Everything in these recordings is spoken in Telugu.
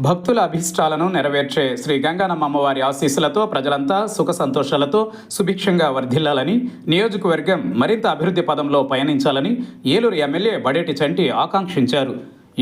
భక్తుల అభీష్టాలను నెరవేర్చే శ్రీ గంగానమ్మ అమ్మవారి ఆశీస్సులతో ప్రజలంతా సుఖ సంతోషాలతో సుభిక్షంగా వర్ధిల్లాలని, నియోజకవర్గం మరింత అభివృద్ధి పదంలో పయనించాలని ఏలూరు ఎమ్మెల్యే బడేటి చంటి ఆకాంక్షించారు.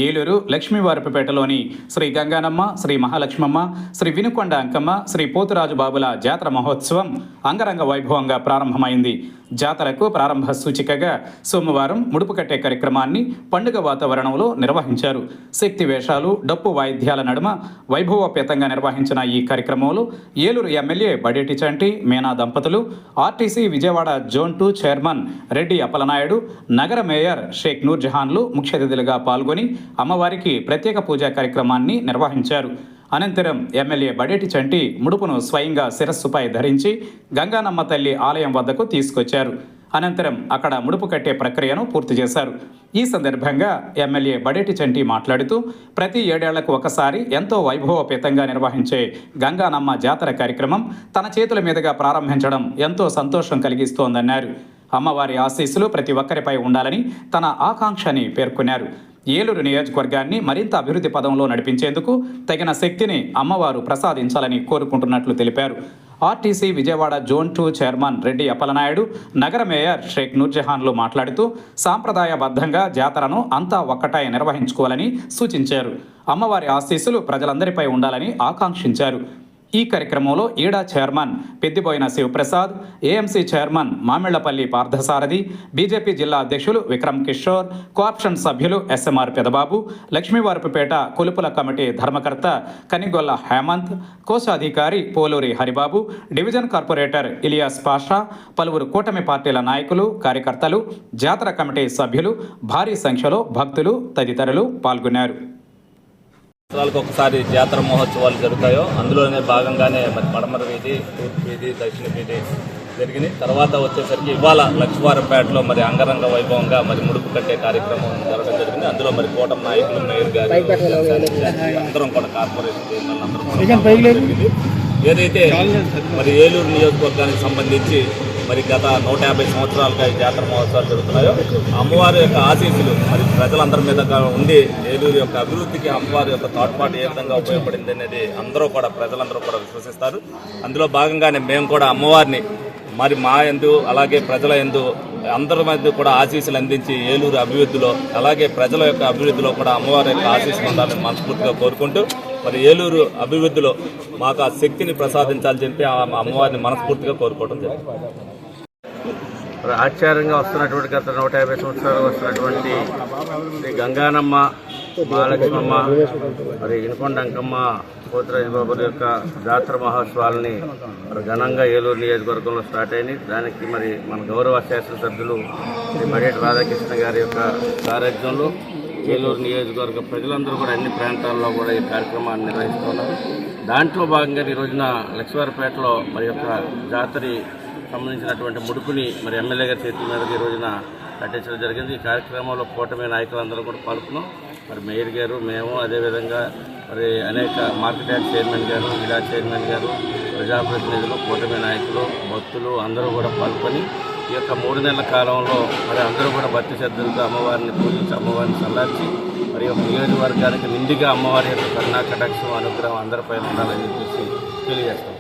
ఏలూరు లక్ష్మీవారపేటలోని శ్రీ గంగానమ్మ, శ్రీ మహాలక్ష్మమ్మ, శ్రీ వినుకొండ అంకమ్మ, శ్రీ పోతురాజు బాబుల జాతర మహోత్సవం అంగరంగ వైభవంగా ప్రారంభమైంది. జాతరకు ప్రారంభ సూచికగా సోమవారం ముడుపు కట్టే కార్యక్రమాన్ని పండుగ వాతావరణంలో నిర్వహించారు. శక్తి వేషాలు, డప్పు వాయిద్యాల నడుమ వైభవోపేతంగా నిర్వహించిన ఈ కార్యక్రమంలో ఏలూరు ఎమ్మెల్యే బడేటి చంటి, మీనా దంపతులు, RTC Vijayawada zone 2 chairman Reddy Appalanaidu, నగర మేయర్ షేక్ నూర్జహాన్లు ముఖ్య అతిథులుగా పాల్గొని అమ్మవారికి ప్రత్యేక పూజా కార్యక్రమాన్ని నిర్వహించారు. అనంతరం ఎమ్మెల్యే బడేటి చంటి ముడుపును స్వయంగా శిరస్సుపై ధరించి గంగానమ్మ తల్లి ఆలయం వద్దకు తీసుకొచ్చారు. అనంతరం అక్కడ ముడుపు కట్టే ప్రక్రియను పూర్తి చేశారు. ఈ సందర్భంగా ఎమ్మెల్యే బడేటి చంటి మాట్లాడుతూ, ప్రతి 7 ఏళ్లకు ఒకసారి ఎంతో వైభవోపేతంగా నిర్వహించే గంగానమ్మ జాతర కార్యక్రమం తన చేతుల మీదుగా ప్రారంభించడం ఎంతో సంతోషం కలిగిస్తోందన్నారు. అమ్మవారి ఆశీస్సులు ప్రతి ఒక్కరిపై ఉండాలని తన ఆకాంక్షని పేర్కొన్నారు. ఏలూరు నియోజకవర్గాన్ని మరింత అభివృద్ధి పదంలో నడిపించేందుకు తగిన శక్తిని అమ్మవారు ప్రసాదించాలని కోరుకుంటున్నట్లు తెలిపారు. RTC Vijayawada zone 2 chairman Reddy Appalanaidu, నగర మేయర్ షేక్ నూర్జహాన్లు మాట్లాడుతూ సాంప్రదాయబద్ధంగా జాతరను అంతా ఒక్కటై నిర్వహించుకోవాలని సూచించారు. అమ్మవారి ఆశీస్సులు ప్రజలందరిపై ఉండాలని ఆకాంక్షించారు. ఈ కార్యక్రమంలో ఈడా chairman Peddiboina Sivaprasad, AMC chairman Mamillapalli Parthasarathi, BJP జిల్లా అధ్యక్షులు విక్రమ్ కిషోర్, కోఆప్షన్ సభ్యులు ఎస్ఎంఆర్ పెదబాబు, లక్ష్మీవారపుపేట కొలుపుల కమిటీ ధర్మకర్త కనిగొల్ల హేమంత్, కోశాధికారి పోలూరి హరిబాబు, డివిజన్ కార్పొరేటర్ ఇలియాస్ పాషా, పలువురు కూటమి పార్టీల నాయకులు, కార్యకర్తలు, జాతర కమిటీ సభ్యులు, భారీ సంఖ్యలో భక్తులు తదితరులు పాల్గొన్నారు. ఒకసారి జాతర మహోత్సవాలు జరుగుతాయో అందులోనే భాగంగానే మరి పడమర వీధి, తూర్పు వీధి, దక్షిణ వీధి జరిగినాయి. తర్వాత వచ్చేసరికి ఇవాళ లక్ష్మీవారపేటలో మరి అంగరంగ వైభవంగా మరి ముడుపు కట్టే కార్యక్రమం జరగడం జరిగింది. అందులో మరి కూటమి నాయకులు, మేయర్ గారు, అందరం కూడా కార్పొరేషన్ చైర్మన్లు అందరం జరిగింది. ఏదైతే మరి ఏలూరు నియోజకవర్గానికి సంబంధించి మరి గత 150 సంవత్సరాలుగా ఈ జాతర మహోత్సవాలు జరుగుతున్నాయో అమ్మవారి యొక్క ఆశీస్సులు మరి ప్రజలందరి మీద ఉండి ఏలూరు యొక్క అభివృద్ధికి అమ్మవారి యొక్క తోడ్పాటు ఏ విధంగా ఉపయోగపడింది అనేది ప్రజలందరూ కూడా విశ్వసిస్తారు. అందులో భాగంగానే మేము కూడా అమ్మవారిని మరి మా యందు అలాగే ప్రజల యందు అందరి మధ్య కూడా ఆశీస్సులు అందించి ఏలూరు అభివృద్ధిలో అలాగే ప్రజల యొక్క అభివృద్ధిలో కూడా అమ్మవారి యొక్క ఆశీస్సులు ఉండాలని మనస్ఫూర్తిగా కోరుకుంటూ మరి ఏలూరు అభివృద్ధిలో మాకు ఆ శక్తిని ప్రసాదించాలని చెప్పి ఆ అమ్మవారిని మనస్ఫూర్తిగా కోరుకోవడం జరిగింది. ఆచార్యంగా వస్తున్నటువంటి గత 150 సంవత్సరాలు వస్తున్నటువంటి శ్రీ గంగానమ్మ, మహాలక్ష్మమ్మ, మరి వినుకొండ అంకమ్మ, పోతురాజు బాబుల యొక్క జాతర మహోత్సవాలని మరి ఘనంగా ఏలూరు నియోజకవర్గంలో స్టార్ట్ అయినాయి. దానికి మరి మన గౌరవ శాసనసభ్యులు శ్రీ బడేటి రాధాకృష్ణ గారి యొక్క సారథ్యంలో ఏలూరు నియోజకవర్గ ప్రజలందరూ కూడా అన్ని ప్రాంతాల్లో కూడా ఈ కార్యక్రమాన్ని నిర్వహిస్తున్నారు. దాంట్లో భాగంగా ఈ రోజున లక్ష్మీవారపేటలో మరి యొక్క జాతర సంబంధించినటువంటి ముడుపుని మరి ఎమ్మెల్యే గారి చేతుల మీదకి ఈ రోజున కట్టించడం జరిగింది. ఈ కార్యక్రమంలో కూటమి నాయకులందరూ కూడా పాల్గొన్నాం. మరి మేయర్ గారు, మేము, అదేవిధంగా మరి అనేక మార్కెట్ యార్డ్ చైర్మన్ గారు, జిల్లా చైర్మన్ గారు, ప్రజాప్రతినిధులు, కూటమి నాయకులు, భక్తులు అందరూ కూడా పాల్గొని ఈ యొక్క 3 నెలల కాలంలో మరి అందరూ కూడా భక్తి శ్రద్ధలతో అమ్మవారిని పూజించి అమ్మవారిని సల్లార్చి మరి యొక్క నియోజకవర్గానికి నిండుగా అమ్మవారి యొక్క కరుణా కటాక్షం, అనుగ్రహం అందరిపై ఉండాలని చెప్పేసి తెలియజేస్తాం.